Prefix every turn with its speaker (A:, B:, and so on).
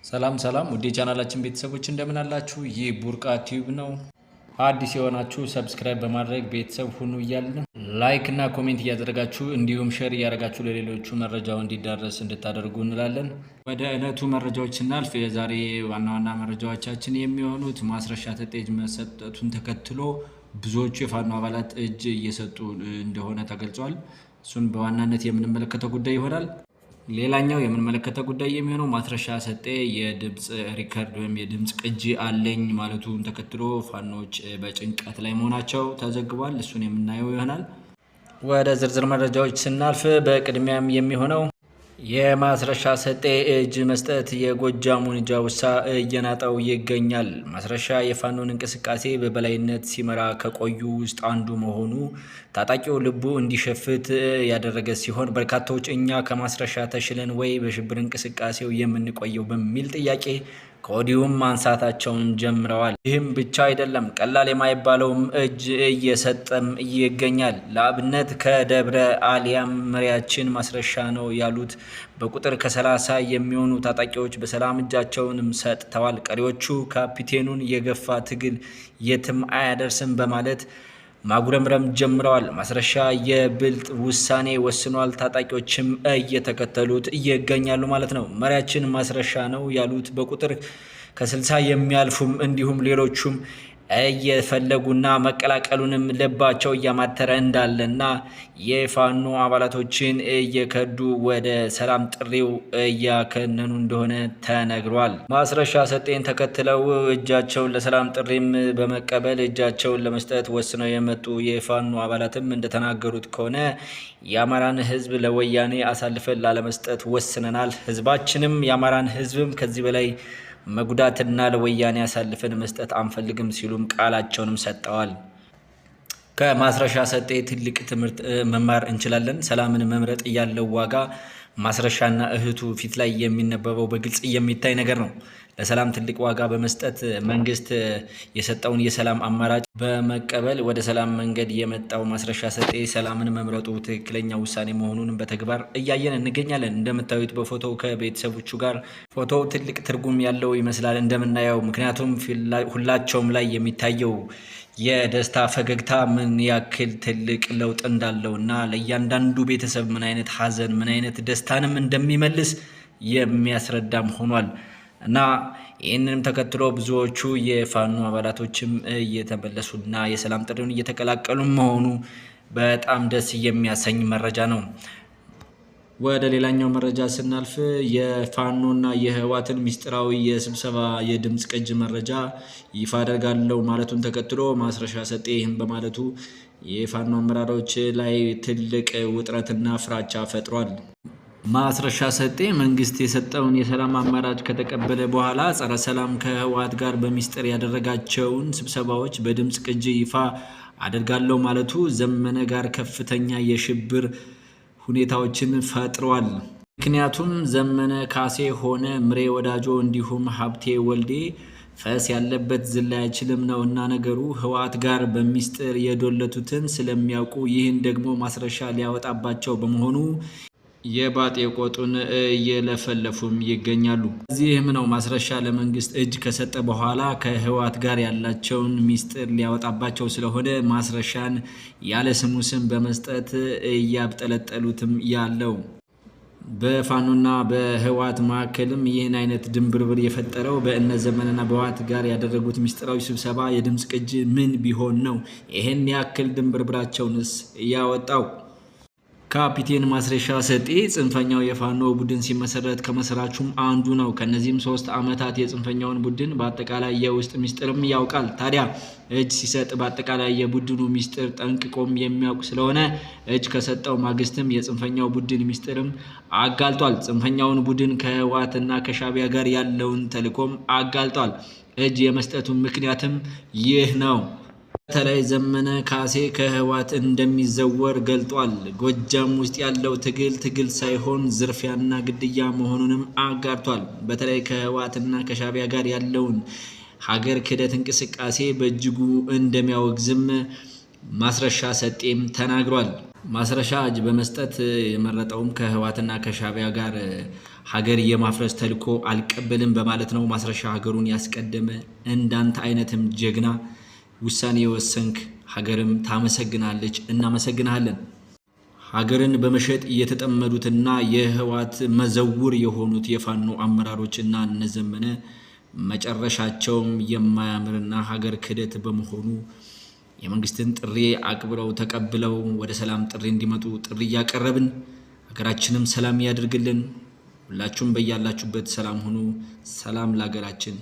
A: ሰላም ሰላም ውድ የቻናላችን ቤተሰቦች እንደምን አላችሁ? ይህ ቡርቃ ቲዩብ ነው። አዲስ የሆናችሁ ሰብስክራይብ በማድረግ ቤተሰብ ሁኑ እያልን ላይክ እና ኮሜንት እያደረጋችሁ እንዲሁም ሼር እያደረጋችሁ ለሌሎቹ መረጃው እንዲዳረስ እንድታደርጉ እንላለን። ወደ ዕለቱ መረጃዎች ስናልፍ የዛሬ ዋና ዋና መረጃዎቻችን የሚሆኑት ማስረሻ ተጤጅ መሰጠቱን ተከትሎ ብዙዎቹ የፋኖ አባላት እጅ እየሰጡ እንደሆነ ተገልጿል። እሱን በዋናነት የምንመለከተው ጉዳይ ይሆናል። ሌላኛው የምንመለከተው ጉዳይ የሚሆነው ማስረሻ ሰጤ የድምጽ ሪከርድ ወይም የድምጽ ቅጂ አለኝ ማለቱን ተከትሎ ፋኖች በጭንቀት ላይ መሆናቸው ተዘግቧል። እሱን የምናየው ይሆናል። ወደ ዝርዝር መረጃዎች ስናልፍ በቅድሚያም የሚሆነው የማስረሻ ሰጤ እጅ መስጠት የጎጃሙን ጃውሳ እየናጠው ይገኛል። ማስረሻ የፋኖን እንቅስቃሴ በበላይነት ሲመራ ከቆዩ ውስጥ አንዱ መሆኑ ታጣቂው ልቡ እንዲሸፍት ያደረገ ሲሆን በርካታዎች እኛ ከማስረሻ ተሽለን ወይ በሽብር እንቅስቃሴው የምንቆየው በሚል ጥያቄ ከወዲሁም ማንሳታቸውን ጀምረዋል። ይህም ብቻ አይደለም፣ ቀላል የማይባለውም እጅ እየሰጠም ይገኛል። ለአብነት ከደብረ አሊያም መሪያችን ማስረሻ ነው ያሉት በቁጥር ከ30 የሚሆኑ ታጣቂዎች በሰላም እጃቸውንም ሰጥተዋል። ቀሪዎቹ ካፒቴኑን የገፋ ትግል የትም አያደርስም በማለት ማጉረምረም ጀምረዋል። ማስረሻ የብልጥ ውሳኔ ወስኗል። ታጣቂዎችም እየተከተሉት ይገኛሉ ማለት ነው። መሪያችን ማስረሻ ነው ያሉት በቁጥር ከ60 የሚያልፉም እንዲሁም ሌሎቹም እየፈለጉና መቀላቀሉንም ልባቸው እያማተረ እንዳለና የፋኖ አባላቶችን እየከዱ ወደ ሰላም ጥሪው እያከነኑ እንደሆነ ተነግሯል። ማስረሻ ሰጤን ተከትለው እጃቸውን ለሰላም ጥሪም በመቀበል እጃቸውን ለመስጠት ወስነው የመጡ የፋኖ አባላትም እንደተናገሩት ከሆነ የአማራን ሕዝብ ለወያኔ አሳልፈን ላለመስጠት ወስነናል። ሕዝባችንም የአማራን ሕዝብም ከዚህ በላይ መጉዳትና ለወያኔ አሳልፈን መስጠት አንፈልግም ሲሉም ቃላቸውንም ሰጠዋል። ከማስረሻ ሰጤ ትልቅ ትምህርት መማር እንችላለን። ሰላምን መምረጥ ያለው ዋጋ ማስረሻና እህቱ ፊት ላይ የሚነበበው በግልጽ የሚታይ ነገር ነው። ለሰላም ትልቅ ዋጋ በመስጠት መንግስት የሰጠውን የሰላም አማራጭ በመቀበል ወደ ሰላም መንገድ የመጣው ማስረሻ ሰጤ ሰላምን መምረጡ ትክክለኛ ውሳኔ መሆኑን በተግባር እያየን እንገኛለን። እንደምታዩት በፎቶው ከቤተሰቦቹ ጋር ፎቶው ትልቅ ትርጉም ያለው ይመስላል እንደምናየው። ምክንያቱም ሁላቸውም ላይ የሚታየው የደስታ ፈገግታ ምን ያክል ትልቅ ለውጥ እንዳለው እና ለእያንዳንዱ ቤተሰብ ምን አይነት ሀዘን ምን አይነት ደስታንም እንደሚመልስ የሚያስረዳም ሆኗል እና ይህንንም ተከትሎ ብዙዎቹ የፋኖ አባላቶችም እየተመለሱና የሰላም ጥሪውን እየተቀላቀሉ መሆኑ በጣም ደስ የሚያሰኝ መረጃ ነው። ወደ ሌላኛው መረጃ ስናልፍ የፋኖና የህዋትን ሚስጥራዊ የስብሰባ የድምጽ ቅጅ መረጃ ይፋ አደርጋለሁ ማለቱን ተከትሎ ማስረሻ ሰጤ ይህን በማለቱ የፋኖ አመራሮች ላይ ትልቅ ውጥረትና ፍራቻ ፈጥሯል። ማስረሻ ሰጤ መንግስት የሰጠውን የሰላም አማራጭ ከተቀበለ በኋላ ጸረ ሰላም ከህዋት ጋር በሚስጥር ያደረጋቸውን ስብሰባዎች በድምጽ ቅጅ ይፋ አደርጋለሁ ማለቱ ዘመነ ጋር ከፍተኛ የሽብር ሁኔታዎችን ፈጥሯል። ምክንያቱም ዘመነ ካሴ ሆነ ምሬ ወዳጆ እንዲሁም ሀብቴ ወልዴ ፈስ ያለበት ዝላይ አይችልም ነውና ነገሩ ህዋት ጋር በሚስጥር የዶለቱትን ስለሚያውቁ ይህን ደግሞ ማስረሻ ሊያወጣባቸው በመሆኑ የባጤ ቆጡን እየለፈለፉም ይገኛሉ። እዚህም ነው ማስረሻ ለመንግስት እጅ ከሰጠ በኋላ ከህዋት ጋር ያላቸውን ሚስጥር ሊያወጣባቸው ስለሆነ ማስረሻን ያለ ስሙ ስም በመስጠት እያብጠለጠሉትም ያለው። በፋኖና በህዋት መካከልም ይህን አይነት ድንብርብር የፈጠረው በእነ ዘመንና በህዋት ጋር ያደረጉት ሚስጥራዊ ስብሰባ የድምጽ ቅጅ ምን ቢሆን ነው ይህን ያክል ድንብርብራቸውንስ ያወጣው? ካፒቴን ማስረሻ ሰጤ ጽንፈኛው የፋኖ ቡድን ሲመሰረት ከመስራቹም አንዱ ነው። ከነዚህም 3 ዓመታት የጽንፈኛውን ቡድን በአጠቃላይ የውስጥ ሚስጥርም ያውቃል። ታዲያ እጅ ሲሰጥ በአጠቃላይ የቡድኑ ሚስጥር ጠንቅቆም የሚያውቅ ስለሆነ እጅ ከሰጠው ማግስትም የጽንፈኛው ቡድን ሚስጥርም አጋልጧል። ጽንፈኛውን ቡድን ከህዋትና ከሻቢያ ጋር ያለውን ተልዕኮም አጋልጧል። እጅ የመስጠቱ ምክንያትም ይህ ነው። በተለይ ዘመነ ካሴ ከህዋት እንደሚዘወር ገልጧል። ጎጃም ውስጥ ያለው ትግል ሳይሆን ዝርፊያና ግድያ መሆኑንም አጋርቷል። በተለይ ከህዋትና ከሻቢያ ጋር ያለውን ሀገር ክህደት እንቅስቃሴ በእጅጉ እንደሚያወግዝም ማስረሻ ሰጤም ተናግሯል። ማስረሻ እጅ በመስጠት የመረጠውም ከህዋትና ከሻቢያ ጋር ሀገር የማፍረስ ተልኮ አልቀበልም በማለት ነው። ማስረሻ ሀገሩን ያስቀደመ እንዳንተ አይነትም ጀግና ውሳኔ የወሰንክ ሀገርም ታመሰግናለች። እናመሰግናለን። ሀገርን በመሸጥ እየተጠመዱትና የህዋት መዘውር የሆኑት የፋኖ አመራሮችና እነዘመነ መጨረሻቸውም የማያምርና ሀገር ክደት በመሆኑ የመንግስትን ጥሪ አክብረው ተቀብለው ወደ ሰላም ጥሪ እንዲመጡ ጥሪ ያቀረብን፣ ሀገራችንም ሰላም ያድርግልን። ሁላችሁም በያላችሁበት ሰላም ሁኑ። ሰላም ለሀገራችን።